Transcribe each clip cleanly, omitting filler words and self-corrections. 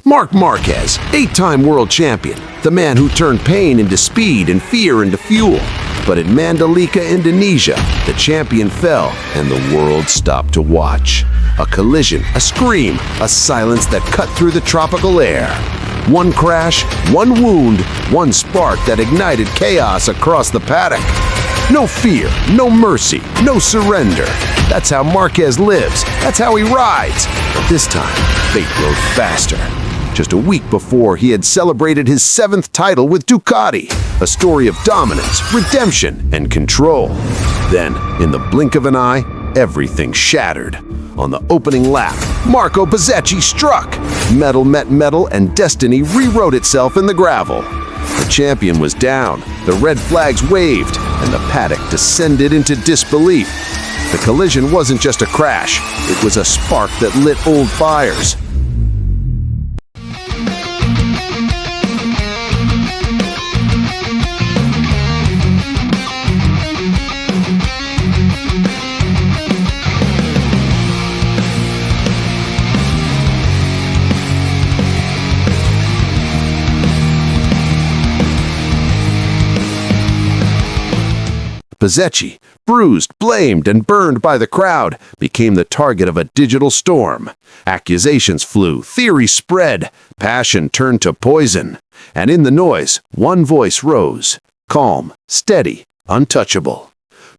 Marc Marquez, 8-time world champion, the man who turned pain into speed and fear into fuel. But in Mandalika, Indonesia, the champion fell and the world stopped to watch. A collision, a scream, a silence that cut through the tropical air. One crash, one wound, one spark that ignited chaos across the paddock. No fear, no mercy, no surrender. That's how Marquez lives. That's how he rides. But this time, fate rode faster. Just a week before, he had celebrated his 7th title with Ducati, a story of dominance, redemption, and control. Then, in the blink of an eye, everything shattered. On the opening lap, Marco Bezzecchi struck. Metal met metal, and destiny rewrote itself in the gravel. The champion was down, the red flags waved, and the paddock descended into disbelief. The collision wasn't just a crash, it was a spark that lit old fires. Bezzecchi, bruised, blamed, and burned by the crowd, became the target of a digital storm. Accusations flew, theories spread, passion turned to poison. And in the noise, one voice rose, calm, steady, untouchable.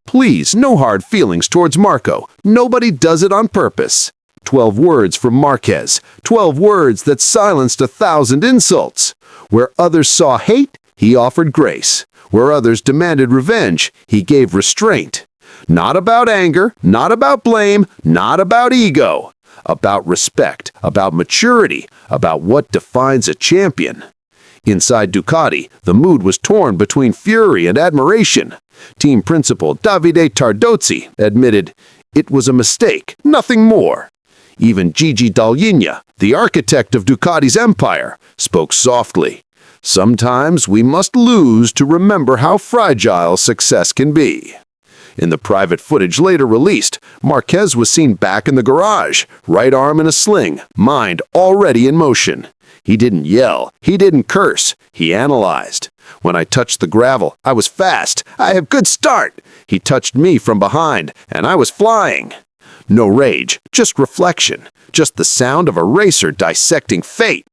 Please, no hard feelings towards Marco. Nobody does it on purpose. 12 words from Marquez, 12 words that silenced 1,000 insults. Where others saw hate, he offered grace. Where others demanded revenge, he gave restraint. Not about anger, not about blame, not about ego. About respect, about maturity, about what defines a champion. Inside Ducati, the mood was torn between fury and admiration. Team principal Davide Tardozzi admitted, "It was a mistake, nothing more." Even Gigi Dall'Igna, the architect of Ducati's empire, spoke softly. Sometimes we must lose to remember how fragile success can be. In the private footage later released, Marquez was seen back in the garage, right arm in a sling, mind already in motion. He didn't yell, he didn't curse, he analyzed. When I touched the gravel, I was fast, I have good start. He touched me from behind, and I was flying. No rage, just reflection, just the sound of a racer dissecting fate.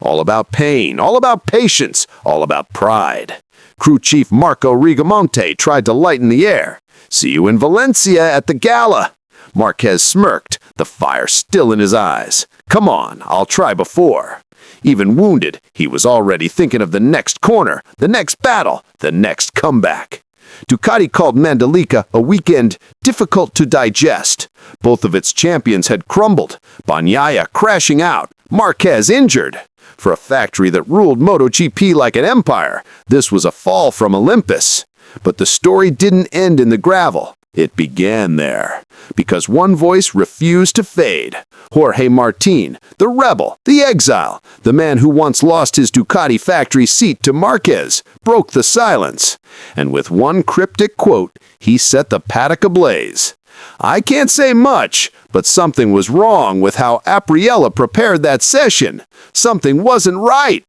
All about pain, all about patience, all about pride. Crew chief Marco Rigamonte tried to lighten the air. "See you in Valencia at the gala." Marquez smirked, the fire still in his eyes. "Come on, I'll try before." Even wounded, he was already thinking of the next corner, the next battle, the next comeback. Ducati called Mandalika a weekend difficult to digest. Both of its champions had crumbled, Bagnaia crashing out, Marquez injured. For a factory that ruled MotoGP like an empire, this was a fall from Olympus. But the story didn't end in the gravel. It began there. Because one voice refused to fade. Jorge Martin, the rebel, the exile, the man who once lost his Ducati factory seat to Marquez, broke the silence. And with one cryptic quote, he set the paddock ablaze. "I can't say much, but something was wrong with how Apriella prepared that session. Something wasn't right."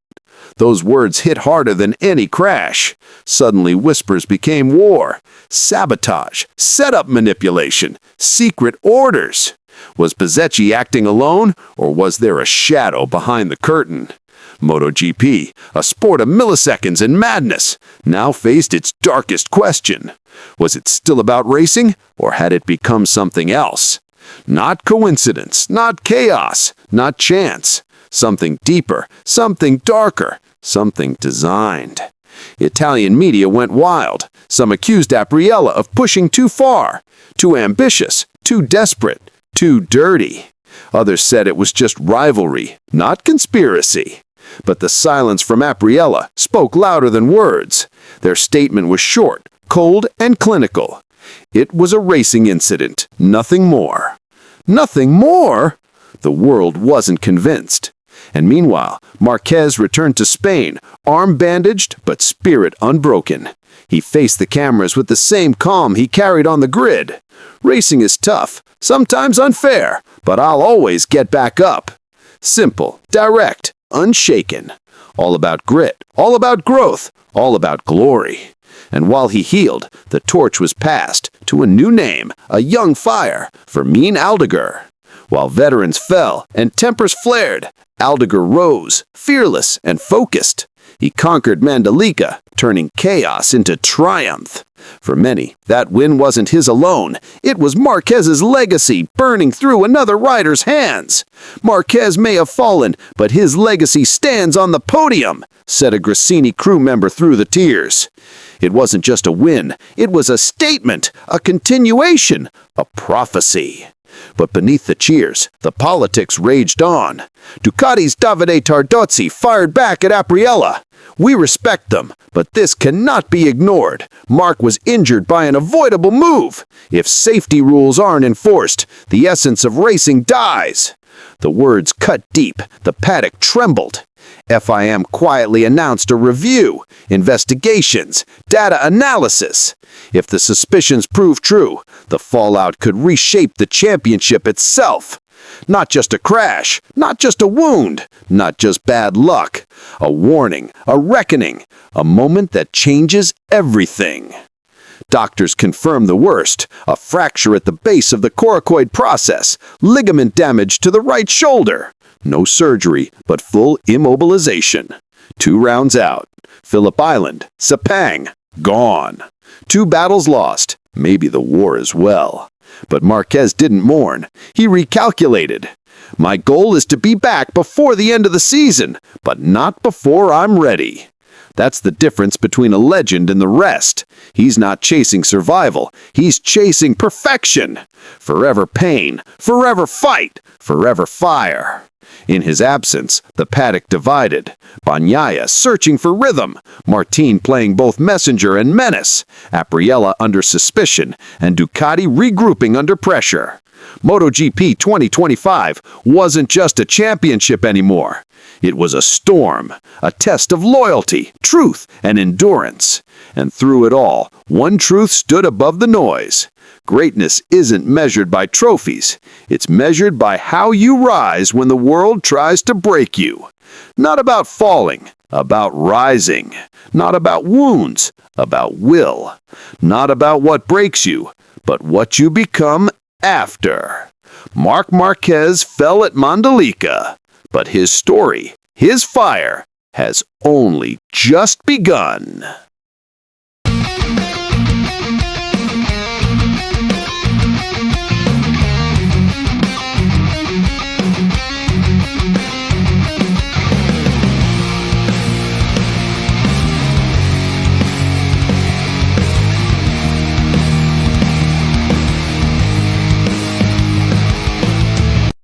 Those words hit harder than any crash. Suddenly whispers became war. Sabotage, setup manipulation, secret orders. Was Bezzecchi acting alone, or was there a shadow behind the curtain? MotoGP, a sport of milliseconds and madness, now faced its darkest question. Was it still about racing, or had it become something else? Not coincidence, not chaos, not chance. Something deeper, something darker, something designed. Italian media went wild. Some accused Apriella of pushing too far, too ambitious, too desperate, too dirty. Others said it was just rivalry, not conspiracy. But the silence from Apriella spoke louder than words. Their statement was short, cold, and clinical. It was a racing incident, nothing more. Nothing more? The world wasn't convinced. And meanwhile, Marquez returned to Spain, arm bandaged but spirit unbroken. He faced the cameras with the same calm he carried on the grid. Racing is tough, sometimes unfair, but I'll always get back up. Simple, direct, unshaken. All about grit, all about growth, all about glory. And while he healed, the torch was passed to a new name, a young fire, Fermin Aldeguer. While veterans fell and tempers flared, Aldeguer rose, fearless and focused. He conquered Mandalika, turning chaos into triumph. For many, that win wasn't his alone. It was Marquez's legacy burning through another rider's hands. Marquez may have fallen, but his legacy stands on the podium, said a Gresini crew member through the tears. It wasn't just a win, it was a statement, a continuation, a prophecy. But beneath the cheers, the politics raged on. Ducati's Davide Tardozzi fired back at Apriella. We respect them, but this cannot be ignored. Marc was injured by an avoidable move. If safety rules aren't enforced, the essence of racing dies. The words cut deep. The paddock trembled. FIM quietly announced a review, investigations, data analysis. If the suspicions prove true, the fallout could reshape the championship itself. Not just a crash, not just a wound, not just bad luck. A warning, a reckoning, a moment that changes everything. Doctors confirm the worst, a fracture at the base of the coracoid process, ligament damage to the right shoulder. No surgery, but full immobilization. 2 rounds out. Phillip Island, Sepang, gone. 2 battles lost, maybe the war as well. But Marquez didn't mourn. He recalculated. My goal is to be back before the end of the season, but not before I'm ready. That's the difference between a legend and the rest. He's not chasing survival. He's chasing perfection. Forever pain, forever fight, forever fire. In his absence, the paddock divided. Bagnaia searching for rhythm, Martin playing both messenger and menace, Apriella under suspicion, and Ducati regrouping under pressure. MotoGP 2025 wasn't just a championship anymore. It was a storm, a test of loyalty, truth, and endurance. And through it all, one truth stood above the noise. Greatness isn't measured by trophies. It's measured by how you rise when the world tries to break you. Not about falling, about rising. Not about wounds, about will. Not about what breaks you, but what you become after. Marc Marquez fell at Mandalika, but his story, his fire, has only just begun.